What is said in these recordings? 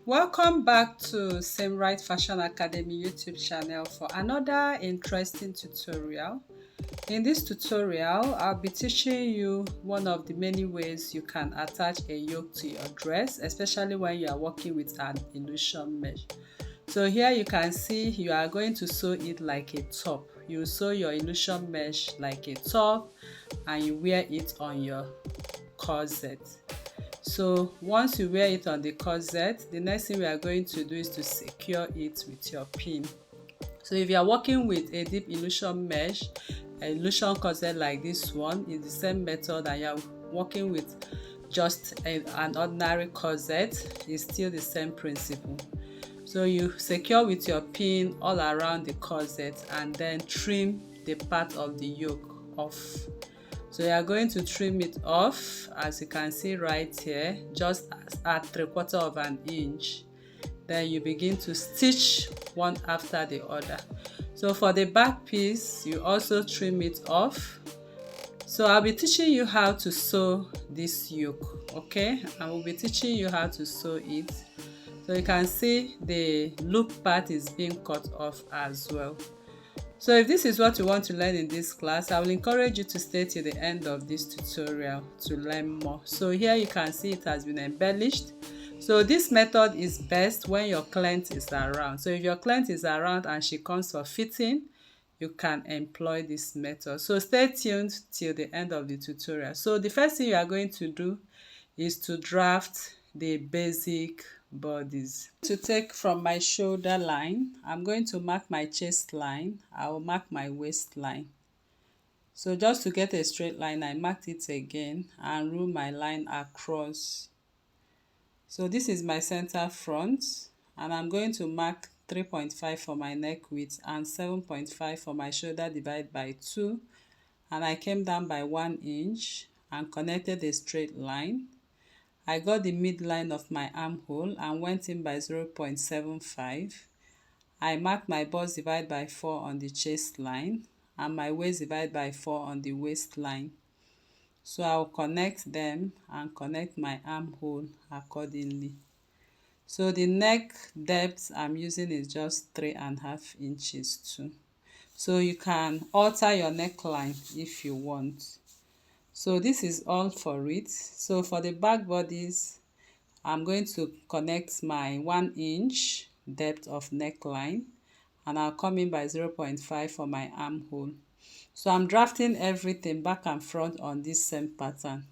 Welcome back to Same Right Fashion Academy YouTube channel for another interesting tutorial. In this tutorial, I'll be teaching you one of the many ways you can attach a yoke to your dress, especially when you are working with an illusion mesh. So here you can see you are going to sew it like a top. You sew your illusion mesh like a top and you wear it on your corset. So once you wear it on the corset, the next thing we are going to do is to secure it with your pin. So if you are working with a deep illusion mesh, an illusion corset like this one is the same method, and you are working with just an ordinary corset, is still the same principle. So you secure with your pin all around the corset and then trim the part of the yoke off. So you are going to trim it off, as you can see right here, just at 3/4 of an inch. Then you begin to stitch one after the other. So for the back piece, you also trim it off. So I'll be teaching you how to sew this yoke, okay? I will be teaching you how to sew it. So you can see the loop part is being cut off as well. So if this is what you want to learn in this class, I will encourage you to stay till the end of this tutorial to learn more. So here you can see it has been embellished. So this method is best when your client is around. So if your client is around and she comes for fitting, you can employ this method. So stay tuned till the end of the tutorial. So the first thing you are going to do is to draft the basic bodies. To take from my shoulder line, I'm going to mark my chest line. I will mark my waistline. So just to get a straight line, I marked it again and rule my line across. So this is my center front, and I'm going to mark 3.5 for my neck width and 7.5 for my shoulder divided by 2, and I came down by 1 inch and connected a straight line. I got the midline of my armhole and went in by 0.75. I marked my bust divided by 4 on the chest line and my waist divided by 4 on the waistline. So I'll connect them and connect my armhole accordingly. So the neck depth I'm using is just 3.5 inches too. So you can alter your neckline if you want. So this is all for it. So for the back bodies, I'm going to connect my 1 inch depth of neckline and I'll come in by 0.5 for my armhole. So I'm drafting everything back and front on this same pattern.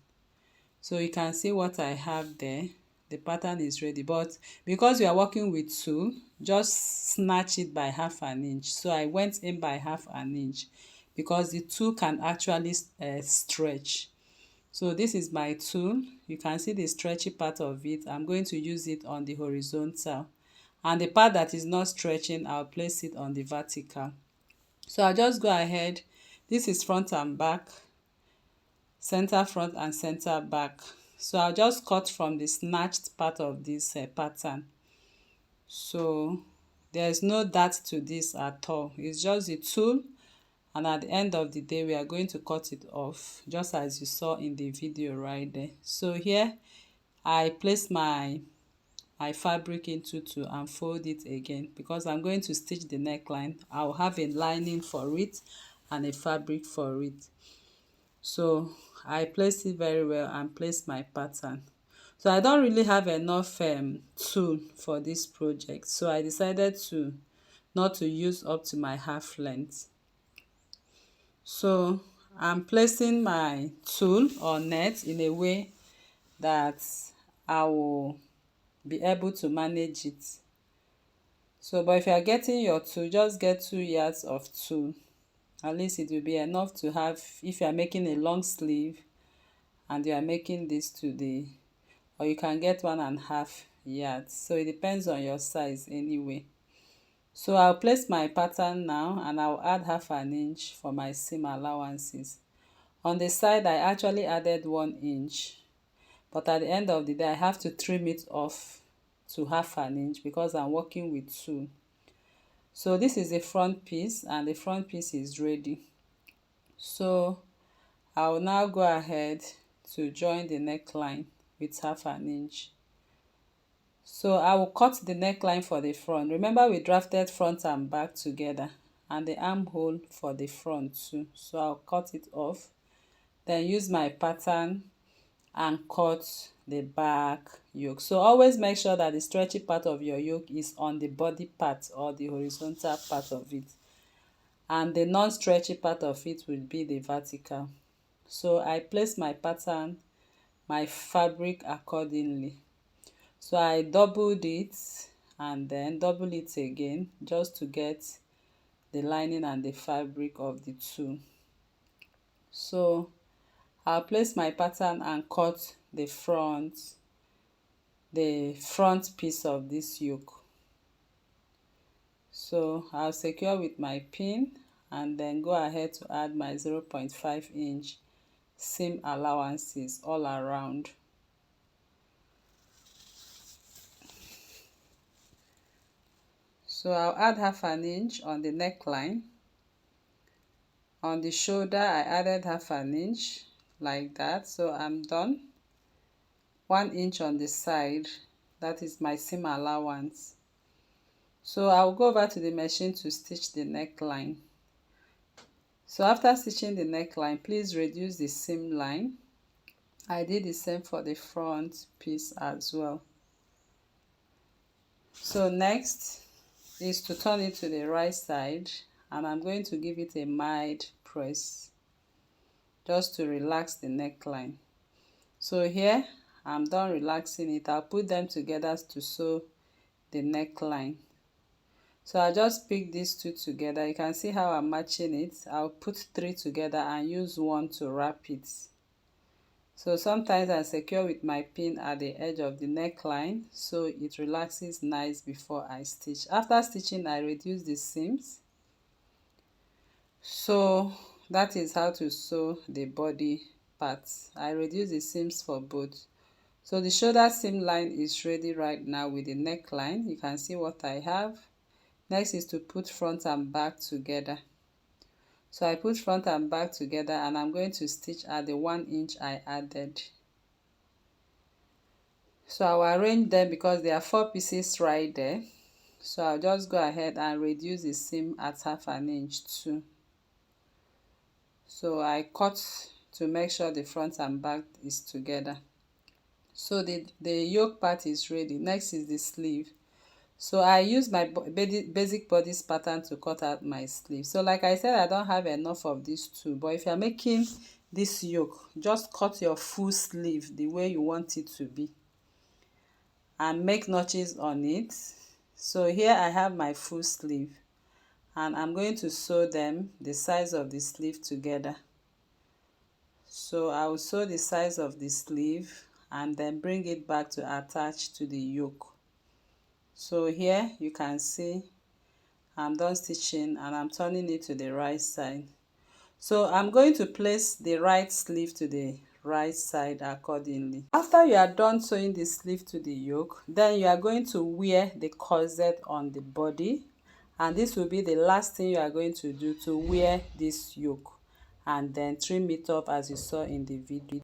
So you can see what I have there. The pattern is ready, but because we are working with tulle, just snatch it by 1/2 inch. So I went in by 1/2 inch because the tulle can actually stretch. So this is my tulle. You can see the stretchy part of it. I'm going to use it on the horizontal, and the part that is not stretching, I'll place it on the vertical. So I'll just go ahead. This is front and back, center front and center back. So I'll just cut from the snatched part of this pattern. So there's no dart to this at all. It's just the tulle, and at the end of the day we are going to cut it off, just as you saw in the video right there. So here I place my fabric into two and fold it again because I'm going to stitch the neckline. I'll have a lining for it and a fabric for it. So I placed it very well and placed my pattern. So I don't really have enough tulle for this project, so I decided to not to use up to my half length. So I'm placing my tulle or net in a way that I will be able to manage it. So but if you are getting your tulle, just get 2 yards of tulle. At least it will be enough to have, if you are making a long sleeve and you are making this today, or you can get 1.5 yards. So it depends on your size anyway. So I'll place my pattern now and I'll add 1/2 inch for my seam allowances. On the side I actually added 1 inch, but at the end of the day I have to trim it off to 1/2 inch because I'm working with tulle. So this is the front piece and the front piece is ready. So I will now go ahead to join the neckline with 1/2 inch. So I will cut the neckline for the front. Remember we drafted front and back together, and the armhole for the front too. So I'll cut it off, then use my pattern and cut the back yoke. So always make sure that the stretchy part of your yoke is on the body part or the horizontal part of it, and the non-stretchy part of it will be the vertical. So I place my pattern, my fabric accordingly. So I doubled it and then double it again just to get the lining and the fabric of the two. So I'll place my pattern and cut the front piece of this yoke. So I'll secure with my pin and then go ahead to add my 0.5-inch seam allowances all around. So I'll add 1/2 inch on the neckline. On the shoulder I added 1/2 inch like that, so I'm done. 1 inch on the side, that is my seam allowance. So I'll go over to the machine to stitch the neckline. So after stitching the neckline, please reduce the seam line. I did the same for the front piece as well. So next is to turn it to the right side, and I'm going to give it a mild press just to relax the neckline. So here I'm done relaxing it. I'll put them together to sew the neckline. So I just pick these two together. You can see how I'm matching it. I'll put 3 together and use 1 to wrap it. So sometimes I secure with my pin at the edge of the neckline so it relaxes nice before I stitch. After stitching, I reduce the seams. So that is how to sew the body parts. I reduce the seams for both. So the shoulder seam line is ready right now with the neckline. You can see what I have. Next is to put front and back together. So I put front and back together and I'm going to stitch at the 1 inch I added. So I'll arrange them because there are 4 pieces right there. So I'll just go ahead and reduce the seam at 1/2 inch too. So I cut to make sure the front and back is together. So the yoke part is ready. Next is the sleeve. So I use my basic bodice pattern to cut out my sleeve. So like I said, I don't have enough of these two, but if you're making this yoke, just cut your full sleeve the way you want it to be and make notches on it. So here I have my full sleeve and I'm going to sew them the size of the sleeve together. So I will sew the size of the sleeve and then bring it back to attach to the yoke. So here you can see I'm done stitching and I'm turning it to the right side. So I'm going to place the right sleeve to the right side accordingly. After you are done sewing the sleeve to the yoke, then you are going to wear the corset on the body, and this will be the last thing you are going to do to wear this yoke, and then trim it up as you saw in the video.